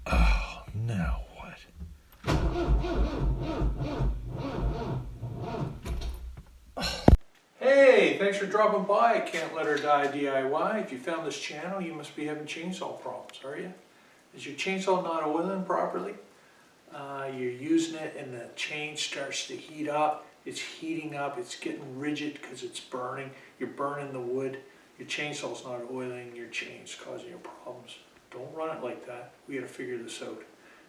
Oh, now what? Hey, thanks for dropping by Cant Let Her Die DIY. If you found this channel, you must be having chainsaw problems, are you? Is your chainsaw not oiling properly? You're using it and the chain starts to heat up. It's heating up, it's getting rigid because it's burning. You're burning the wood. Your chainsaw's not oiling, your chain's causing you problems. Don't run it like that. We gotta figure this out.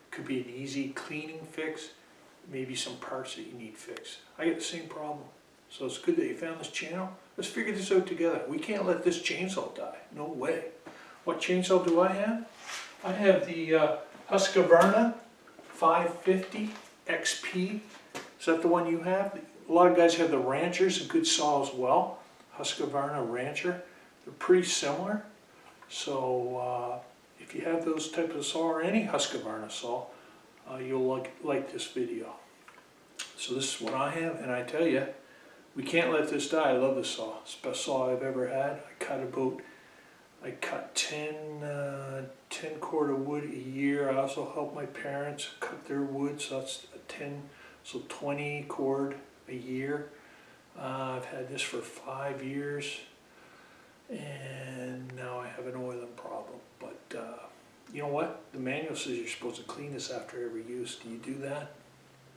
Could be an easy cleaning fix, maybe some parts that you need fixed. I get the same problem. So it's good that you found this channel. Let's figure this out together. We can't let this chainsaw die. No way. What chainsaw do I have? I have the Husqvarna 550 XP. Is that the one you have? A lot of guys have the Ranchers, a good saw as well. Husqvarna Rancher. They're pretty similar. So if you have those types of saw or any Husqvarna saw, you'll like this video. So this is what I have, and I tell you, we can't let this die. I love this saw. It's the best saw I've ever had. I cut 10 cord of wood a year. I also help my parents cut their wood, so that's 20 cord a year. I've had this for 5 years, and now I have an oiling problem. But you know what? The manual says you're supposed to clean this after every use. Do you do that?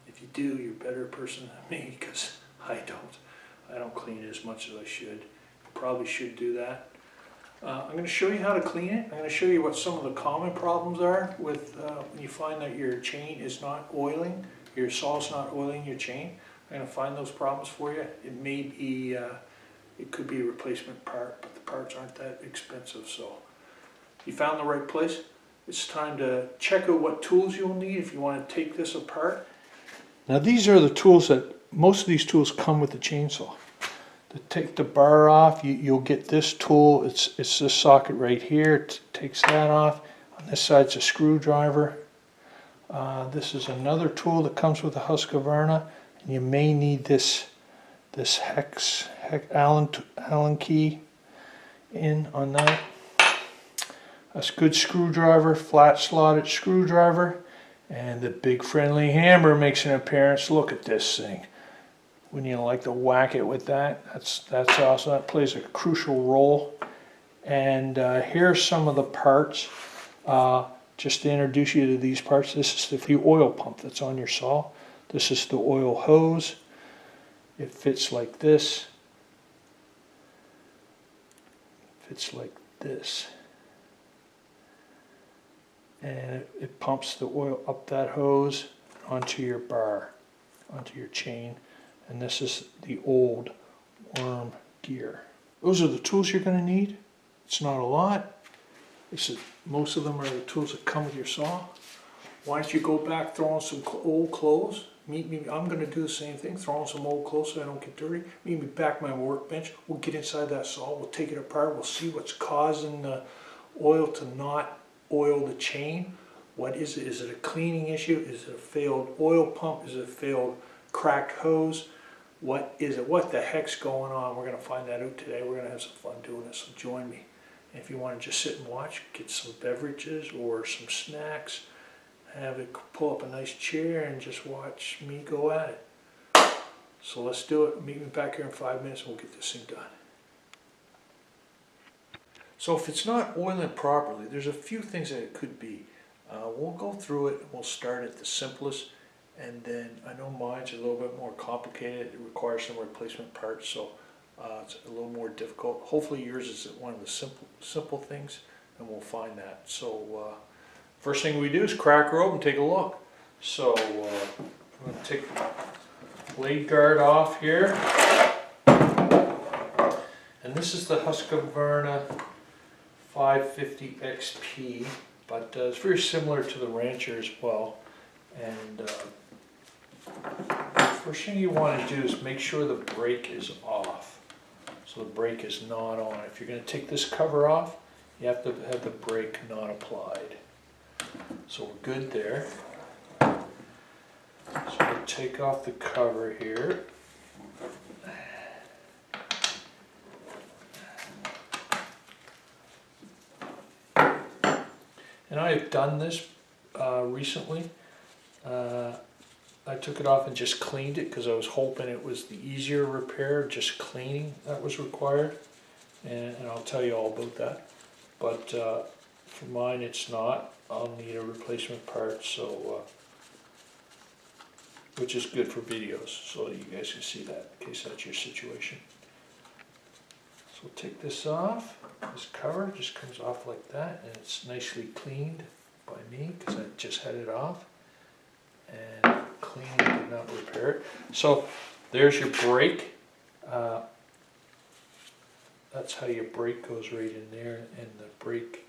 If you do, you're a better person than me, because I don't. I don't clean it as much as I should. Probably should do that. I'm going to show you how to clean it. I'm going to show you what some of the common problems are with when you find that your chain is not oiling, your saw's not oiling your chain. I'm going to find those problems for you. It may be, it could be a replacement part, but the parts aren't that expensive. So you found the right place. It's time to check out what tools you'll need if you want to take this apart. Now these are the tools that, most of these tools come with the chainsaw. To take the bar off, you'll get this tool. It's this socket right here. It takes that off. On this side, it's a screwdriver. This is another tool that comes with the Husqvarna. And you may need this Allen key in on that. A good screwdriver, flat slotted screwdriver. And the big friendly hammer makes an appearance. Look at this thing. Wouldn't you like to whack it with that? That's awesome. That plays a crucial role. And here's some of the parts. Just to introduce you to these parts, this is the oil pump that's on your saw. This is the oil hose. It fits like this. Fits like this. And it pumps the oil up that hose onto your bar, onto your chain. And this is the old worm gear. Those are the tools you're going to need. It's not a lot. Most of them are the tools that come with your saw. Why don't you go back, throw on some old clothes. Meet me. I'm going to do the same thing. Throw on some old clothes so I don't get dirty. Meet me back at my workbench. We'll get inside that saw. We'll take it apart. We'll see what's causing the oil to not oil the chain. What is it? Is it a cleaning issue? Is it a failed oil pump? Is it a failed cracked hose? What is it? What the heck's going on? We're going to find that out today. We're going to have some fun doing this, so join me. And if you want to just sit and watch, get some beverages or some snacks, have it, pull up a nice chair and just watch me go at it. So let's do it. Meet me back here in 5 minutes and we'll get this thing done. So if it's not oiling properly, there's a few things that it could be. We'll go through it and we'll start at the simplest. And then I know mine's a little bit more complicated. It requires some replacement parts, so it's a little more difficult. Hopefully yours is one of the simple things, and we'll find that. So first thing we do is crack her open and take a look. So I'm going to take the blade guard off here. And this is the Husqvarna 550 XP, but it's very similar to the Rancher as well. And first thing you want to do is make sure the brake is off. So the brake is not on. If you're going to take this cover off, you have to have the brake not applied. So we're good there. So we'll take off the cover here. And I have done this recently. I took it off and just cleaned it because I was hoping it was the easier repair, just cleaning that was required. And I'll tell you all about that. But for mine it's not. I'll need a replacement part, so which is good for videos, so you guys can see that in case that's your situation. So we'll take this off. This cover just comes off like that, and it's nicely cleaned by me because I just had it off. And cleaning did not repair it. So there's your brake. That's how your brake goes right in there, and the brake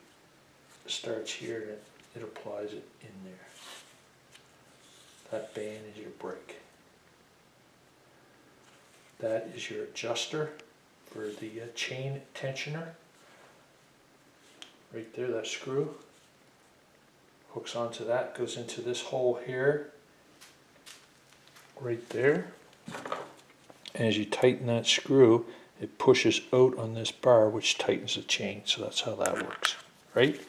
starts here and it applies it in there. That band is your brake. That is your adjuster for the chain tensioner. Right there, that screw hooks onto that, goes into this hole here, right there. And as you tighten that screw, it pushes out on this bar, which tightens the chain. So that's how that works, right?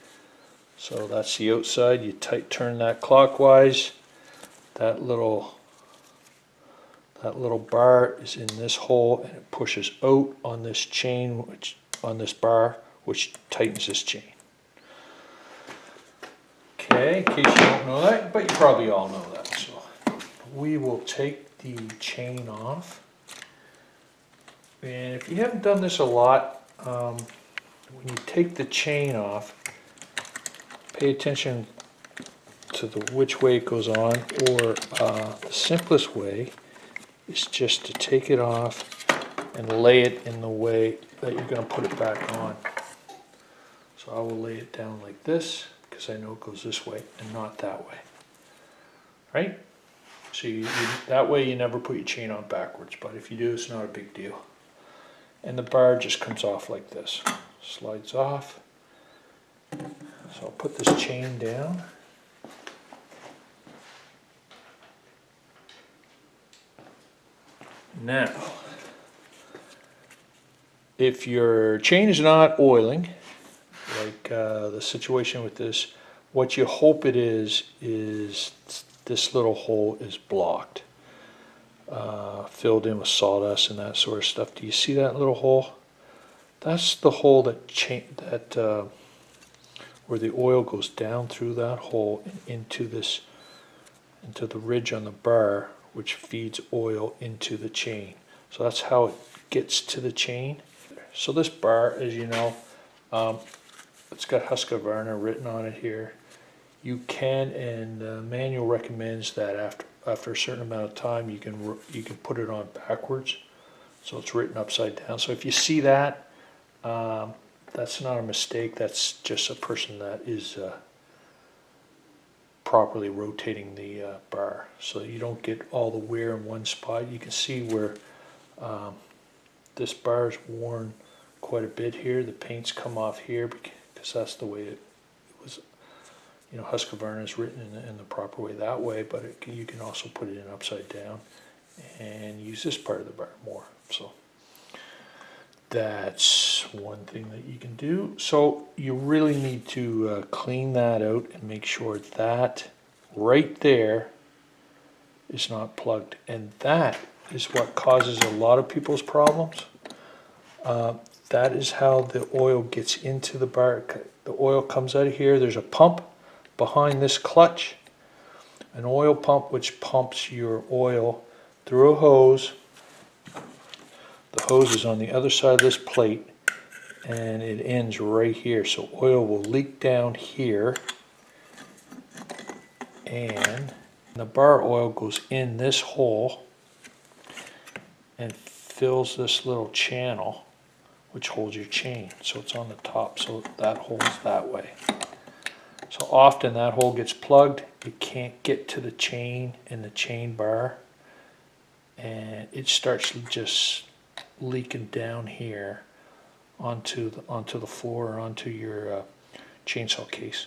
So that's the outside. You turn that clockwise. That little bar is in this hole, and it pushes out on this chain, on this bar, which tightens this chain. Okay, in case you don't know that, but you probably all know that. So we will take the chain off. And if you haven't done this a lot, when you take the chain off, pay attention to which way it goes on, or the simplest way is just to take it off and lay it in the way that you're going to put it back on. So I will lay it down like this, because I know it goes this way and not that way. Right? So that way you never put your chain on backwards, but if you do, it's not a big deal. And the bar just comes off like this. Slides off. So I'll put this chain down. Now, if your chain is not oiling, like the situation with this, what you hope it is this little hole is blocked, filled in with sawdust and that sort of stuff. Do you see that little hole? That's the hole that where the oil goes down through that hole and into the ridge on the bar, which feeds oil into the chain. So that's how it gets to the chain. So this bar, as you know, it's got Husqvarna written on it here. You can, and the manual recommends that after a certain amount of time, you can put it on backwards. So it's written upside down. So if you see that, that's not a mistake. That's just a person that is properly rotating the bar, so you don't get all the wear in one spot. You can see where this bar is worn quite a bit here. The paint's come off here because that's the way it was. You know, Husqvarna is written in the proper way that way, but you can also put it in upside down and use this part of the bar more. So that's one thing that you can do. So you really need to clean that out and make sure that right there is not plugged. And that is what causes a lot of people's problems. That is how the oil gets into the bar. The oil comes out of here. There's a pump behind this clutch, an oil pump which pumps your oil through a hose. The hose is on the other side of this plate, and it ends right here. So oil will leak down here, and the bar oil goes in this hole and fills this little channel which holds your chain. So it's on the top, so that holds that way. So often that hole gets plugged, it can't get to the chain and the chain bar, and it starts just leaking down here onto the floor or onto your chainsaw case.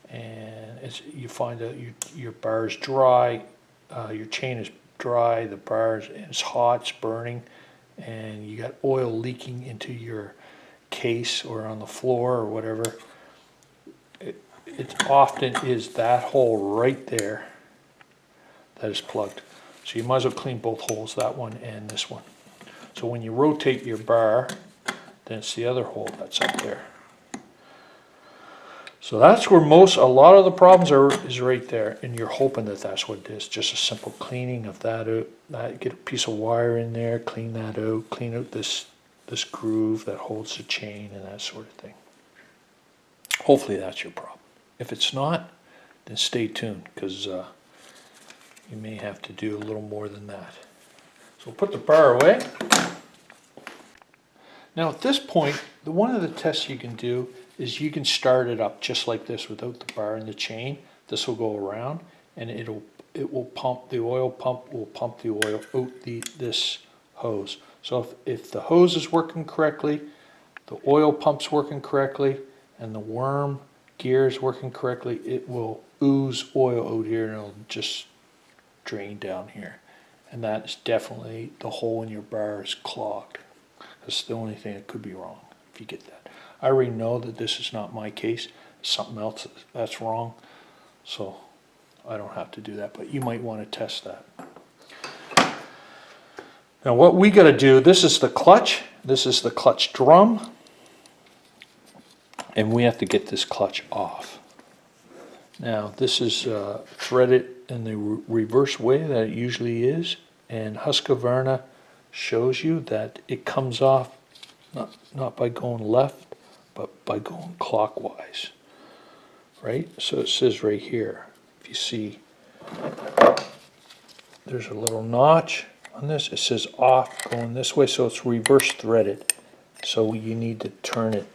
And you find that your bar is dry, your chain is dry, the bar is hot, it's burning, and you got oil leaking into your case or on the floor or whatever. it often is that hole right there that is plugged. So you might as well clean both holes, that one and this one. So when you rotate your bar, then it's the other hole that's up there. So that's where a lot of the problems is right there, and you're hoping that that's what it is. Just a simple cleaning of that out. Get a piece of wire in there, clean that out, clean out this groove that holds the chain and that sort of thing. Hopefully that's your problem. If it's not, then stay tuned, because you may have to do a little more than that. So we'll put the bar away. Now at this point, one of the tests you can do is you can start it up just like this without the bar and the chain. This will go around, and it will pump, the oil pump will pump the oil out this hose. So if the hose is working correctly, the oil pump's working correctly, and the worm gear is working correctly, it will ooze oil out here and it'll just drain down here. And that is definitely the hole in your bar is clogged. That's the only thing that could be wrong if you get that. I already know that this is not my case. Something else that's wrong. So I don't have to do that, but you might want to test that. Now what we got to do, this is the clutch. This is the clutch drum. And we have to get this clutch off. Now this is threaded in the reverse way that it usually is. And Husqvarna shows you that it comes off not by going left, but by going clockwise, right? So it says right here, if you see, there's a little notch on this. It says off, going this way, so it's reverse threaded. So you need to turn it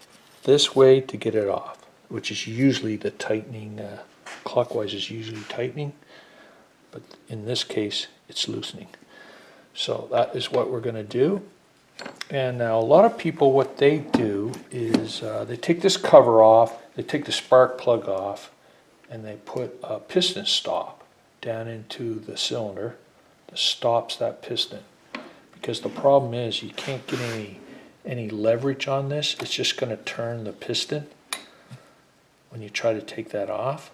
this way to get it off, which is usually the tightening, clockwise is usually tightening, but in this case, it's loosening. So that is what we're gonna do. And now a lot of people, what they do is they take this cover off, they take the spark plug off, and they put a piston stop down into the cylinder that stops that piston. Because the problem is you can't get any leverage on this. It's just going to turn the piston when you try to take that off.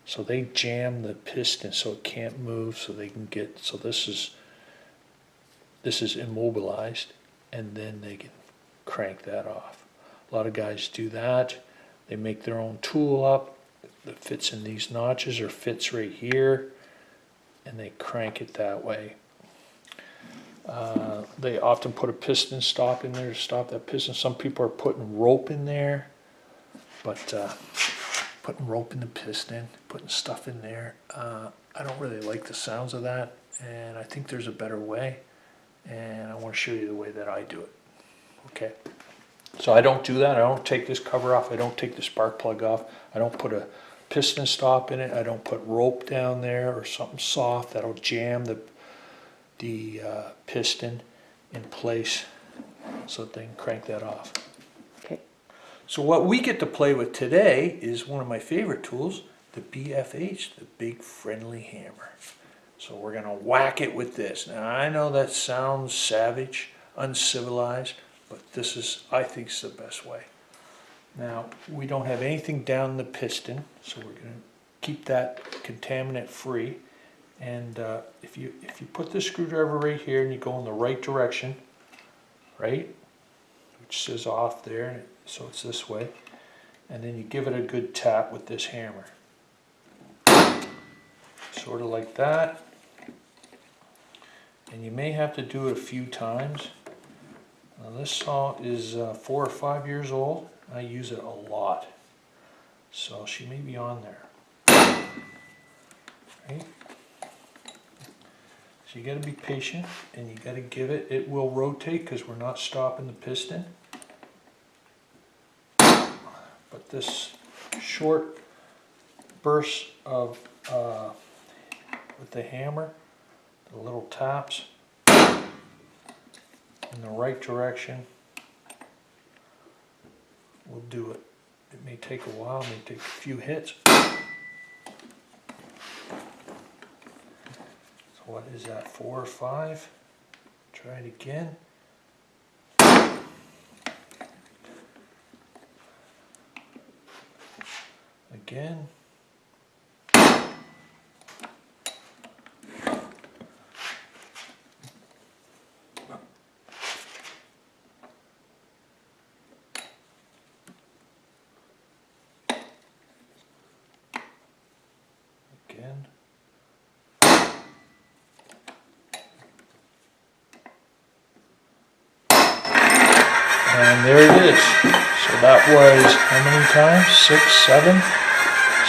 So they jam the piston so it can't move, so they can get, so this is immobilized, and then they can crank that off. A lot of guys do that. They make their own tool up that fits in these notches or fits right here, and they crank it that way. They often put a piston stop in there to stop that piston. Some people are putting rope in there, but putting rope in the piston, putting stuff in there, I don't really like the sounds of that, and I think there's a better way, and I want to show you the way that I do it. Okay, so I don't do that. I don't take this cover off. I don't take the spark plug off. I don't put a piston stop in it. I don't put rope down there or something soft that'll jam the piston in place so that they can crank that off. Okay. So what we get to play with today is one of my favorite tools, the BFH, the Big Friendly Hammer. So we're going to whack it with this. Now I know that sounds savage, uncivilized, but this is, I think, is the best way. Now we don't have anything down the piston, so we're going to keep that contaminant free. And if you put the screwdriver right here and you go in the right direction, right, which says off there, so it's this way, and then you give it a good tap with this hammer, sort of like that. And you may have to do it a few times. Now this saw is 4 or 5 years old. I use it a lot, so she may be on there. Right? So you got to be patient, and you got to give it. It will rotate because we're not stopping the piston. But this short burst of with the hammer, the little taps in the right direction will do it. It may take a while, it may take a few hits. What is that, 4 or 5? Try it again. again. Again. And there it is. So that was how many times? 6, 7?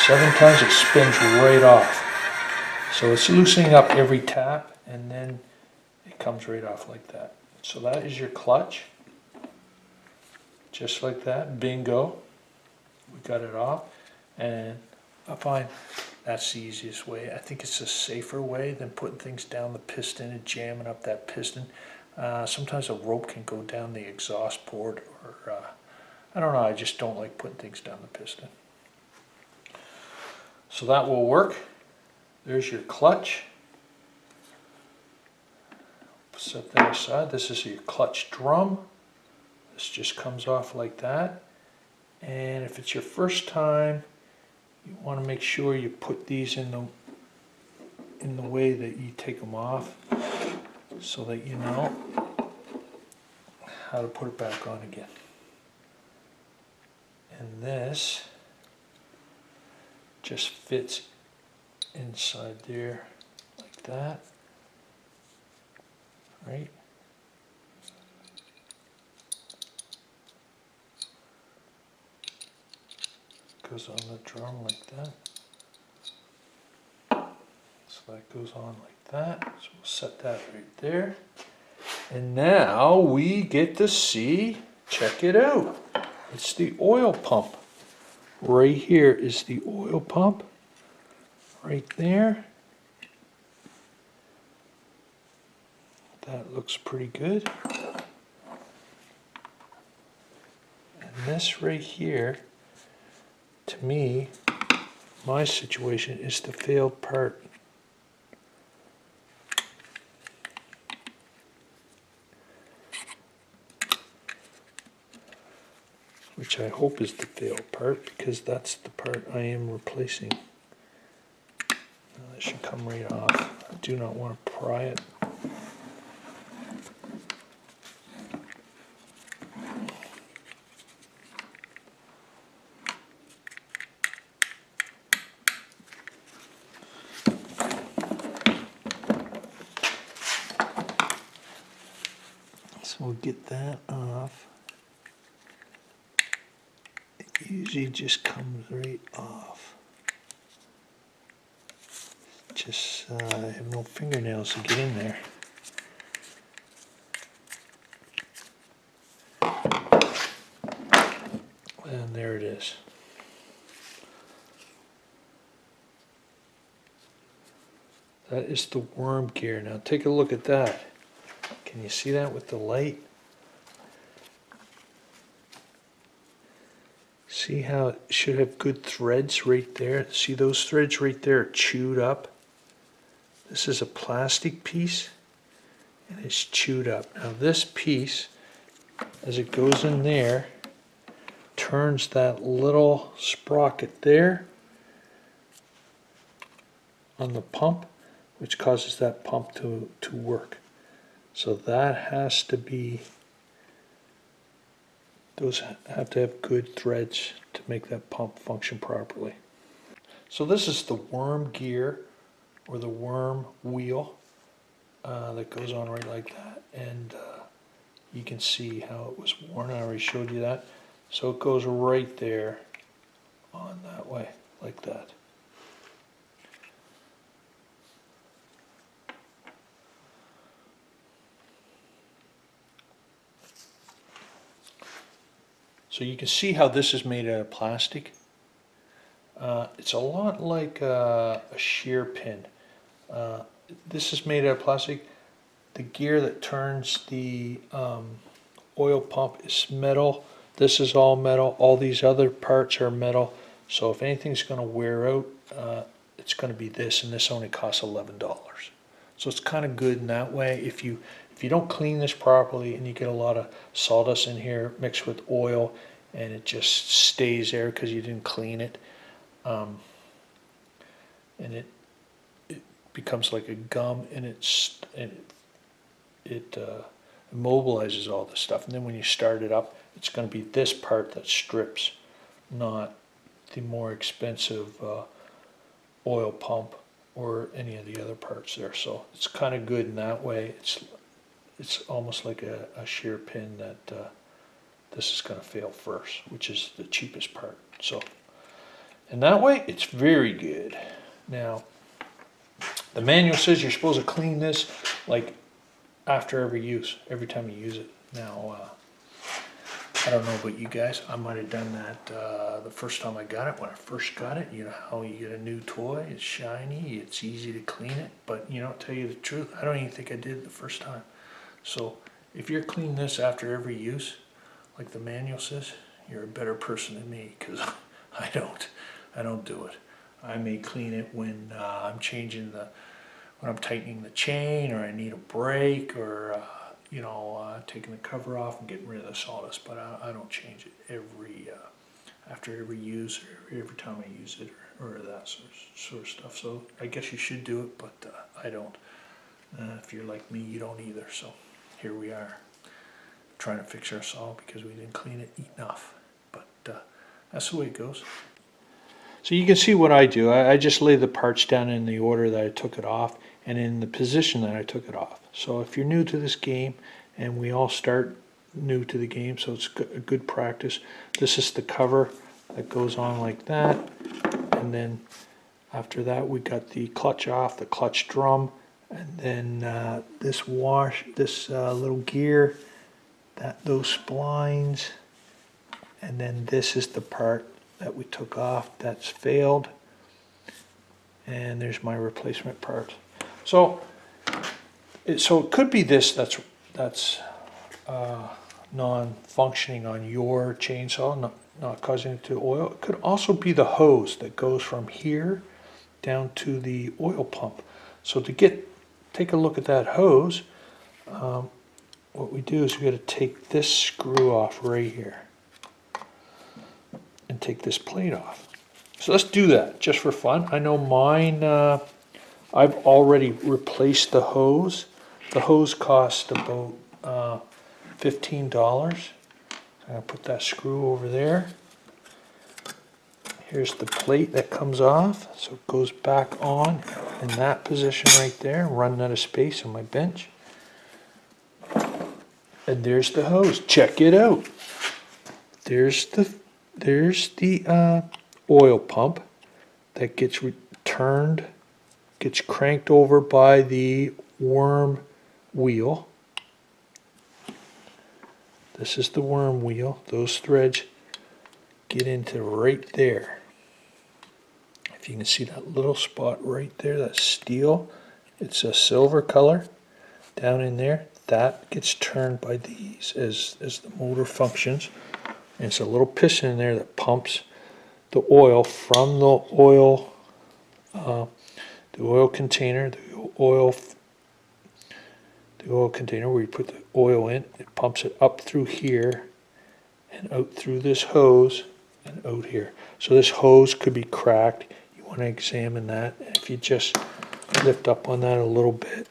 7 times. It spins right off. So it's loosening up every tap, and then it comes right off like that. So that is your clutch. Just like that. Bingo. We got it off. And I find that's the easiest way. I think it's a safer way than putting things down the piston and jamming up that piston. Sometimes a rope can go down the exhaust port, or I don't know, I just don't like putting things down the piston. So that will work. There's your clutch. Set that aside. This is your clutch drum. This just comes off like that. And if it's your first time, you want to make sure you put these in the way that you take them off, so that you know how to put it back on again. And this just fits inside there like that, right? Goes on the drum like that. So that goes on like that. So we'll set that right there. And now we get to see, check it out. It's the oil pump. Right here is the oil pump. Right there. That looks pretty good. And this right here, to me, my situation is the failed part. Which I hope is the failed part, because that's the part I am replacing. Now that should come right off. I do not want to pry it. So we'll get that off. It usually just comes right off. Just I have no fingernails to get in there. And there it is. That is the worm gear. Now take a look at that. Can you see that with the light? See how it should have good threads right there? See those threads right there are chewed up? This is a plastic piece, and it's chewed up. Now this piece, as it goes in there, turns that little sprocket there on the pump, which causes that pump to work. So that has to be, those have to have good threads to make that pump function properly. So this is the worm gear, or the worm wheel, that goes on right like that. And you can see how it was worn. I already showed you that. So it goes right there on that way, like that. So you can see how this is made out of plastic. It's a lot like a shear pin. This is made out of plastic. The gear that turns the oil pump is metal. This is all metal. All these other parts are metal. So if anything's going to wear out, it's going to be this, and this only costs $11. So it's kind of good in that way. If you don't clean this properly and you get a lot of sawdust in here mixed with oil, and it just stays there because you didn't clean it, and it becomes like a gum, and it immobilizes all the stuff. And then when you start it up, it's going to be this part that strips, not the more expensive oil pump or any of the other parts there. So it's kind of good in that way. It's almost like a shear pin that this is going to fail first, which is the cheapest part. So, and that way it's very good. Now, the manual says you're supposed to clean this like after every use, every time you use it. Now, I don't know about you guys, I might have done that the first time I got it, when I first got it. You know how you get a new toy, it's shiny, it's easy to clean it, but you know, to tell you the truth, I don't even think I did it the first time. So if you're cleaning this after every use, like the manual says, you're a better person than me, because I don't do it. I may clean it when I'm changing when I'm tightening the chain, or I need a brake, or you know, taking the cover off and getting rid of the sawdust. But I don't change it after every use, or every time I use it, or that sort of stuff. So I guess you should do it, but I don't. If you're like me, you don't either. So here we are, trying to fix our saw because we didn't clean it enough. But that's the way it goes. So you can see what I do. I just lay the parts down in the order that I took it off, and in the position that I took it off. So if you're new to this game, and we all start new to the game, so it's a good practice. This is the cover that goes on like that, and then after that we got the clutch off, the clutch drum, and then this little gear, those splines, and then this is the part that we took off that's failed, and there's my replacement part. So it could be this that's non-functioning on your chainsaw, not causing it to oil. It could also be the hose that goes from here down to the oil pump. So to take a look at that hose, what we do is we got to take this screw off right here and take this plate off. So let's do that just for fun. I know mine, I've already replaced the hose. The hose cost about $15. I'm going to put that screw over there. Here's the plate that comes off, so it goes back on in that position right there, running out of space on my bench. And there's the hose. Check it out. There's the oil pump that gets returned, gets cranked over by the worm wheel. This is the worm wheel. Those threads get into right there. If you can see that little spot right there, that's steel. It's a silver color down in there. That gets turned by these as the motor functions. And it's a little piston in there that pumps the oil from the oil container, the oil container where you put the oil in. It pumps it up through here and out through this hose and out here. So this hose could be cracked. You want to examine that. If you just lift up on that a little bit,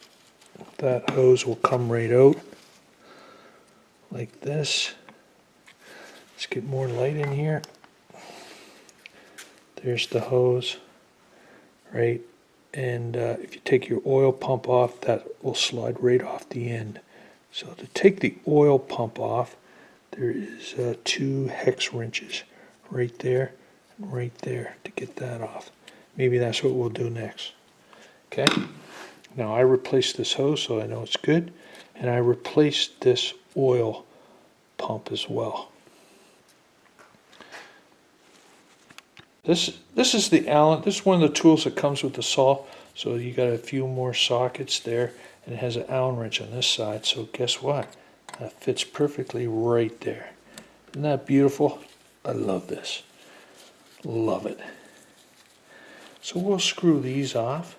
that hose will come right out like this. Let's get more light in here. There's the hose, right? And if you take your oil pump off, that will slide right off the end. So to take the oil pump off, there is 2 hex wrenches right there and right there to get that off. Maybe that's what we'll do next. Okay. Now I replaced this hose, so I know it's good, and I replaced this oil pump as well. This is the Allen. This is one of the tools that comes with the saw. So you got a few more sockets there, and it has an Allen wrench on this side. So guess what? That fits perfectly right there. Isn't that beautiful? I love this. Love it. So we'll screw these off.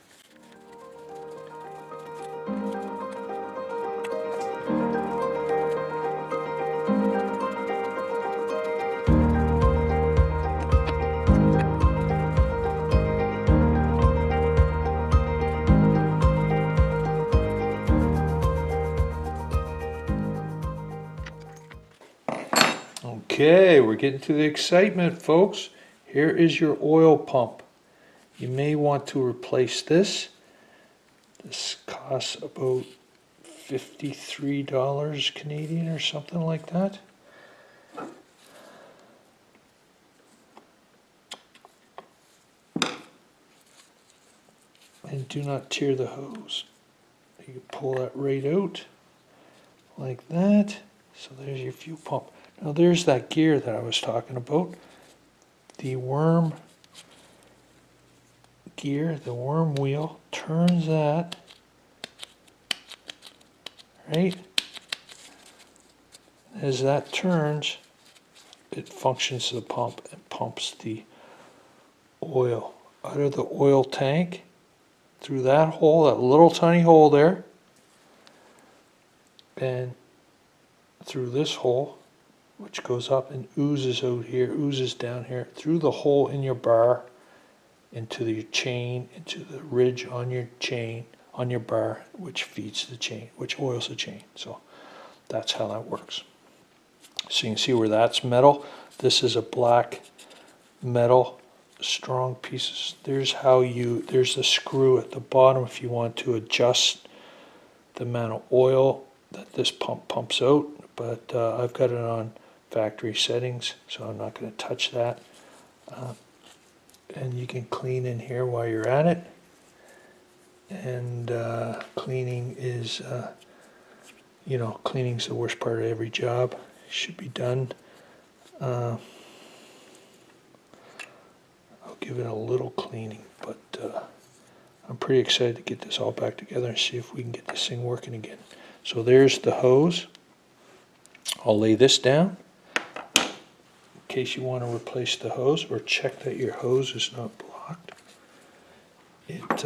Okay, we're getting to the excitement, folks. Here is your oil pump. You may want to replace this. This costs about $53 Canadian or something like that. And do not tear the hose. You can pull that right out like that. So there's your fuel pump. Now there's that gear that I was talking about. The worm gear, the worm wheel, turns that, right? As that turns, it functions as the pump and pumps the oil out of the oil tank through that hole, that little tiny hole there, and through this hole, which goes up and oozes out here, oozes down here, through the hole in your bar, into the chain, into the ridge on your chain, on your bar, which feeds the chain, which oils the chain. So that's how that works. So you can see where that's metal. This is a black metal, strong pieces. There's the screw at the bottom if you want to adjust the amount of oil that this pump pumps out. But I've got it on factory settings, so I'm not going to touch that. And you can clean in here while you're at it. And cleaning is, cleaning's the worst part of every job. It should be done. I'll give it a little cleaning, but I'm pretty excited to get this all back together and see if we can get this thing working again. So there's the hose. I'll lay this down in case you want to replace the hose or check that your hose is not blocked. It's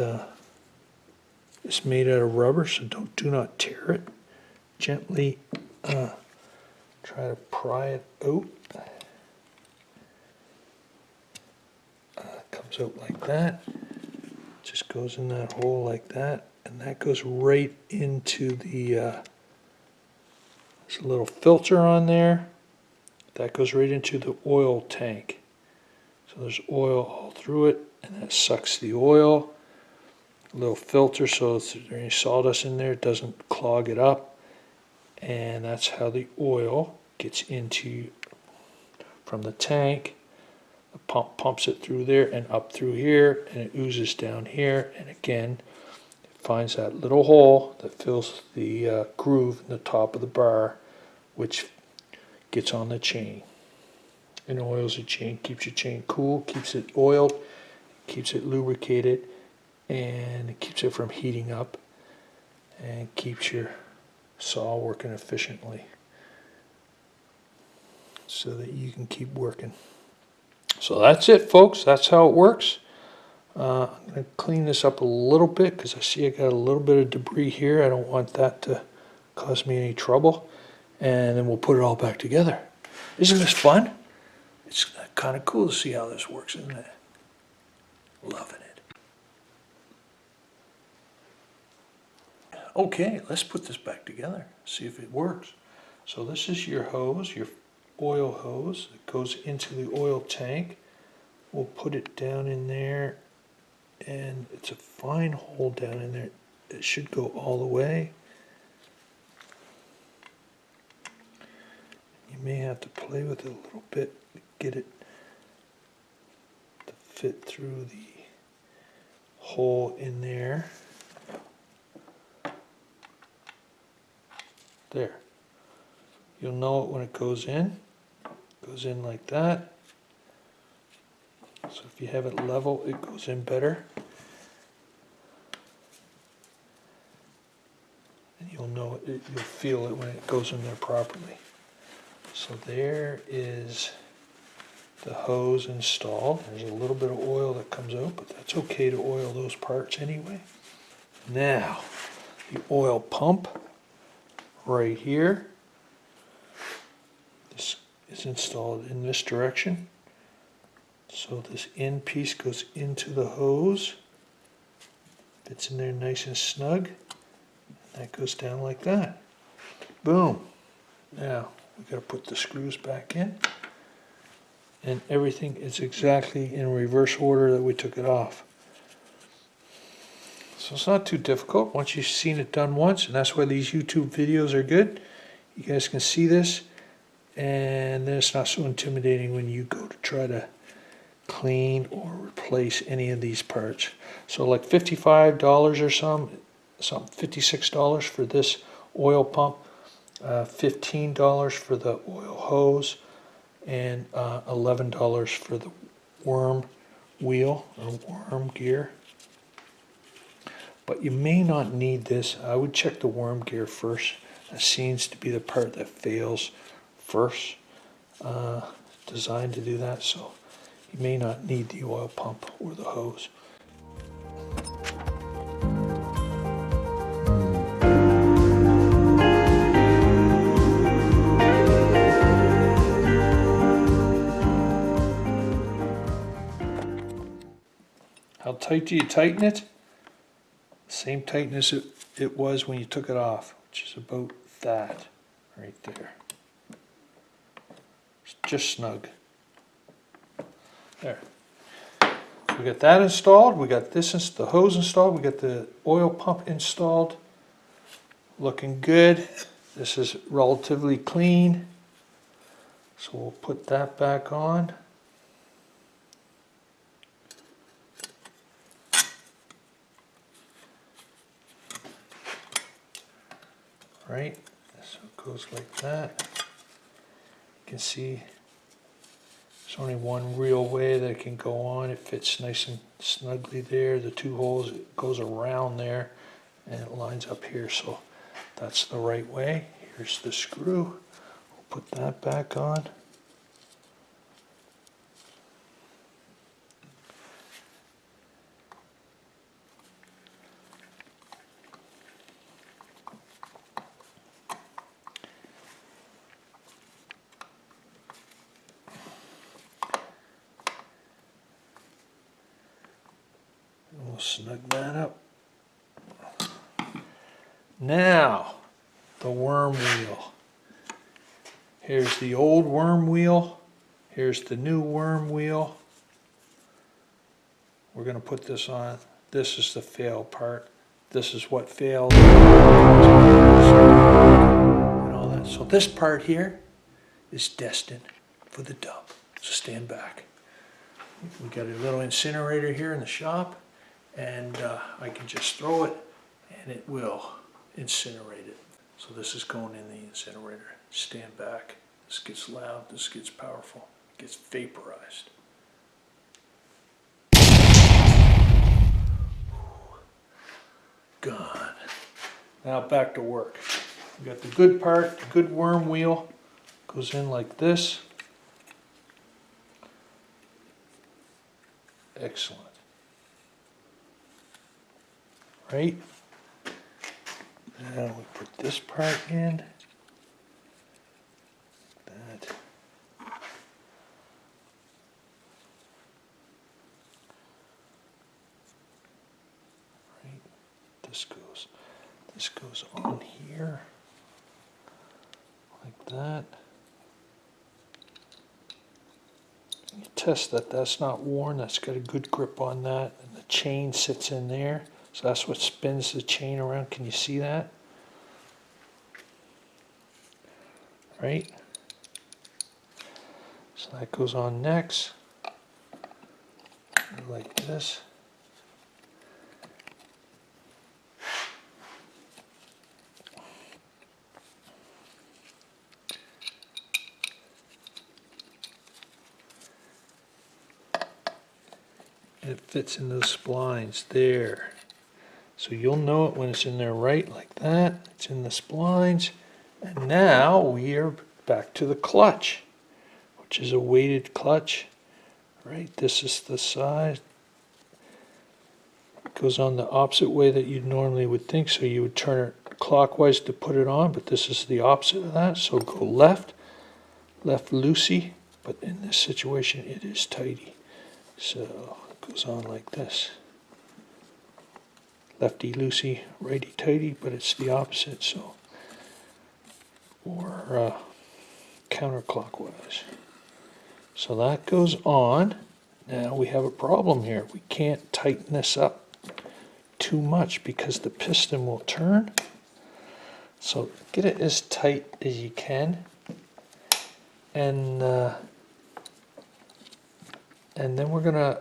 made out of rubber, so do not tear it. Gently try to pry it out. Comes out like that. Just goes in that hole like that, and that goes right into the. There's a little filter on there. That goes right into the oil tank. So there's oil all through it, and that sucks the oil. A little filter so if there's any sawdust in there, it doesn't clog it up. And that's how the oil gets into from the tank. The pump pumps it through there and up through here, and it oozes down here. And again, it finds that little hole that fills the groove in the top of the bar, which gets on the chain and oils the chain, keeps your chain cool, keeps it oiled, keeps it lubricated, and it keeps it from heating up and keeps your saw working efficiently so that you can keep working. So that's it, folks. That's how it works. I'm going to clean this up a little bit because I see I got a little bit of debris here. I don't want that to cause me any trouble. And then we'll put it all back together. Isn't this fun? It's kind of cool to see how this works, isn't it? Loving it. Okay, let's put this back together, see if it works. So this is your hose, your oil hose. It goes into the oil tank. We'll put it down in there, and it's a fine hole down in there. It should go all the way. You may have to play with it a little bit to get it to fit through the hole in there. There. You'll know it when it goes in. It goes in like that. So if you have it level, it goes in better. And you'll know it, you'll feel it when it goes in there properly. So there is the hose installed. There's a little bit of oil that comes out, but that's okay to oil those parts anyway. Now, the oil pump right here. This is installed in this direction. So this end piece goes into the hose. Fits in there nice and snug. That goes down like that. Boom. Now, we got to put the screws back in. And everything is exactly in reverse order that we took it off. So it's not too difficult once you've seen it done once, and that's why these YouTube videos are good. You guys can see this, and then it's not so intimidating when you go to try to clean or replace any of these parts. So like $55 or some $56 for this oil pump, $15 for the oil hose, and $11 for the worm wheel or worm gear. But you may not need this. I would check the worm gear first. That seems to be the part that fails first, designed to do that, so you may not need the oil pump or the hose. How tight do you tighten it? Same tightness it was when you took it off, which is about that right there. It's just snug. There. We got that installed. We got this, the hose installed. We got the oil pump installed. Looking good. This is relatively clean. So we'll put that back on. Right, so it goes like that. You can see there's only one real way that it can go on. It fits nice and snugly there. The two holes, it goes around there and it lines up here, so that's the right way. Here's the screw. We'll put that back on. We'll snug that up. Now, the worm wheel. Here's the old worm wheel. Here's the new worm wheel. We're going to put this on. This is the fail part. This is what failed. And all that. So this part here is destined for the dump. So stand back. We got a little incinerator here in the shop, and I can just throw it and it will incinerate it. So this is going in the incinerator. Stand back. This gets loud, this gets powerful, it gets vaporized. Gone. Now back to work. We got the good part, the good worm wheel. Goes in like this. Excellent. Right? Now we put this part in. That. Right. This goes on here. Like that. You test that that's not worn, that's got a good grip on that, and the chain sits in there. So that's what spins the chain around. Can you see that? Right? So that goes on next. Like this. It fits into the splines there. So you'll know it when it's in there right like that. It's in the splines. And now we are back to the clutch, which is a weighted clutch. Right, this is the side. It goes on the opposite way that you normally would think. So you would turn it clockwise to put it on, but this is the opposite of that. So go left loosey, but in this situation it is tighty. So it goes on like this. Lefty loosey, righty tighty, but it's the opposite. So, or counterclockwise. So that goes on. Now we have a problem here. We can't tighten this up too much because the piston will turn. So get it as tight as you can, and then we're gonna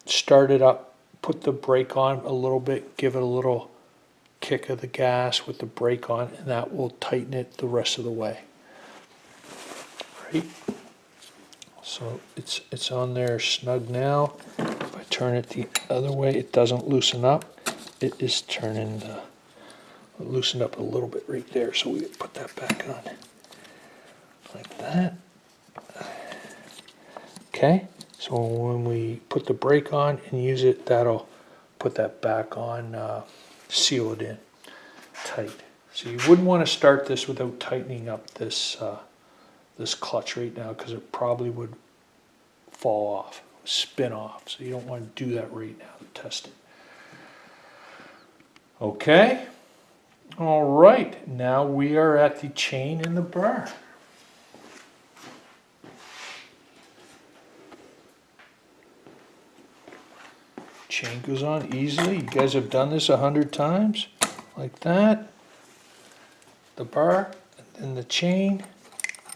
start it up, put the brake on a little bit, give it a little kick of the gas with the brake on, and that will tighten it the rest of the way. Right? So it's on there snug now. If I turn it the other way, it doesn't loosen up. It is turning loosened up a little bit right there, so we put that back on like that. Okay, so when we put the brake on and use it, that'll put that back on, seal it in tight. So you wouldn't want to start this without tightening up this this clutch right now, because it probably would fall off, spin off. So you don't want to do that right now to test it. Okay. All right. Now we are at the chain and the burr. Chain goes on easily. You guys have done this 100 times, like that. The burr, and then the chain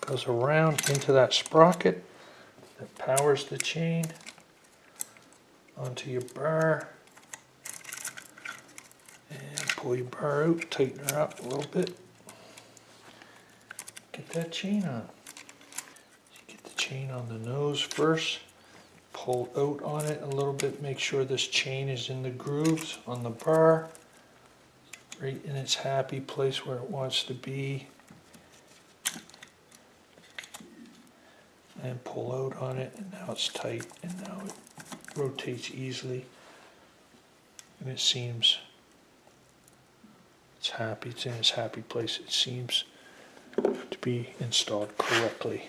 goes around into that sprocket that powers the chain onto your burr. And pull your burr out, tighten her up a little bit. Get that chain on. Get the chain on the nose first. Pull out on it a little bit. Make sure this chain is in the grooves on the burr, right in its happy place where it wants to be. And pull out on it, and now it's tight, and now it rotates easily. And it seems it's happy, it's in its happy place. It seems to be installed correctly.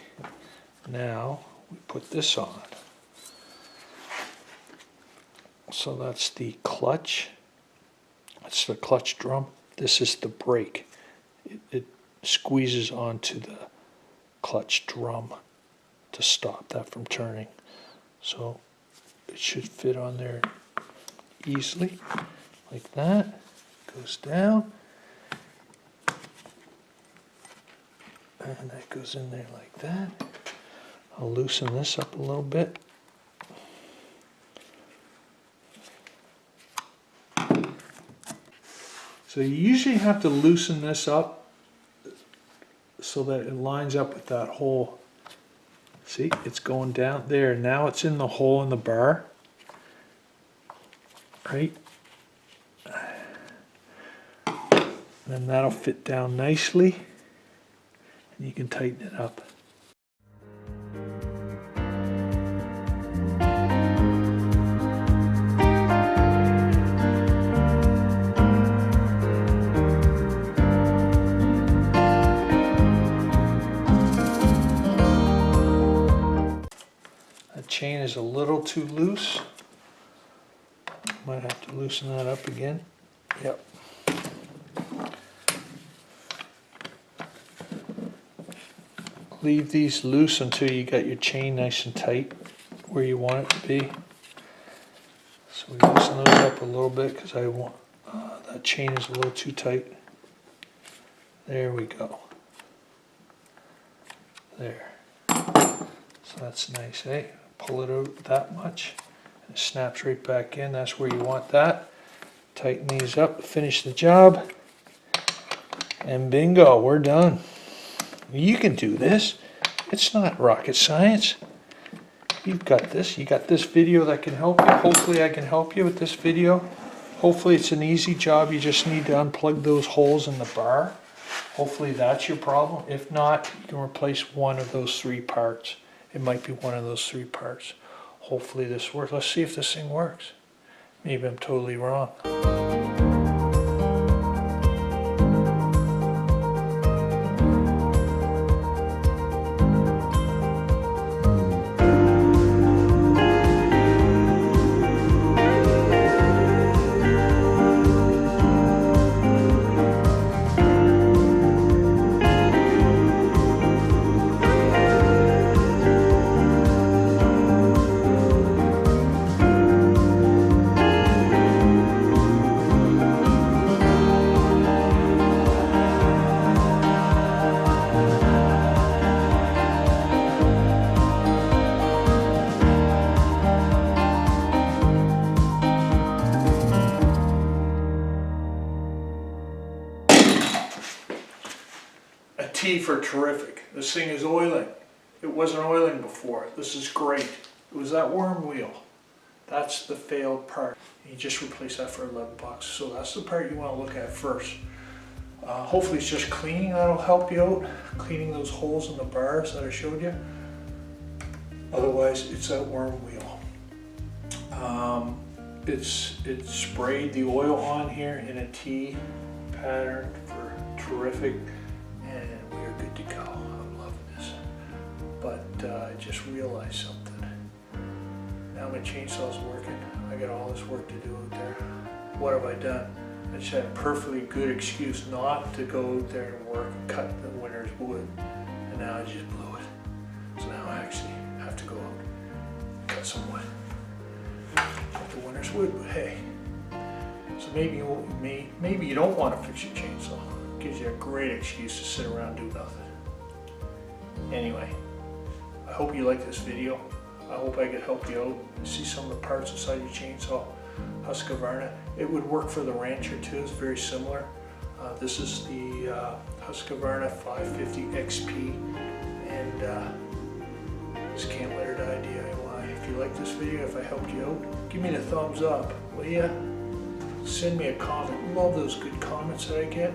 Now we put this on. So that's the clutch. That's the clutch drum. This is the brake. It squeezes onto the clutch drum to stop that from turning. So it should fit on there easily, like that. Goes down. And that goes in there like that. I'll loosen this up a little bit. So you usually have to loosen this up so that it lines up with that hole. See, it's going down there. Now it's in the hole in the bar, right? Then that'll fit down nicely, and you can tighten it up. Chain is a little too loose. Might have to loosen that up again. Yep. Leave these loose until you got your chain nice and tight where you want it to be. So we loosen those up a little bit because I want that chain is a little too tight. There we go. There. So that's nice, eh? Pull it out that much, and it snaps right back in. That's where you want that. Tighten these up, finish the job, and bingo, we're done. You can do this. It's not rocket science. You've got this. You got this video that can help you. Hopefully I can help you with this video. Hopefully it's an easy job. You just need to unplug those holes in the bar. Hopefully that's your problem. If not, you can replace one of those 3 parts. It might be one of those 3 parts. Hopefully this works. Let's see if this thing works. Maybe I'm totally wrong. for terrific. This thing is oiling. It wasn't oiling before. This is great. It was that worm wheel. That's the failed part. You just replace that for 11 bucks. So that's the part you want to look at first. Hopefully it's just cleaning that'll help you out. Cleaning those holes in the bars that I showed you. Otherwise, it's that worm wheel. It's sprayed the oil on here in a T pattern for terrific, and we're good to go. I'm loving this. But I just realized something. Now my chainsaw's working. I got all this work to do out there. What have I done? I just had a perfectly good excuse not to go out there and work and cut the winter's wood, and now I just blew it. So now I actually have to go out and cut some wood. Cut the winter's wood, but hey. So maybe you don't want to fix your chainsaw. It gives you a great excuse to sit around and do nothing. Anyway, I hope you like this video. I hope I could help you out. You see some of the parts inside your chainsaw. Husqvarna. It would work for the Rancher too. It's very similar. This is the Husqvarna 550 XP, and it's Cant Let Her Die DIY. If you like this video, if I helped you out, give me the thumbs up, will ya? Send me a comment. Love those good comments that I get.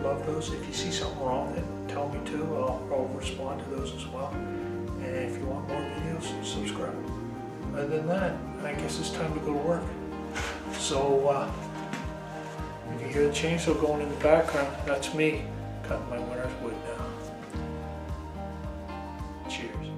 Love those. If you see something wrong, then tell me too. I'll respond to those as well. And if you want more videos, subscribe. Other than that, I guess it's time to go to work. So, if you hear the chainsaw going in the background, that's me cutting my winter's wood now. Cheers.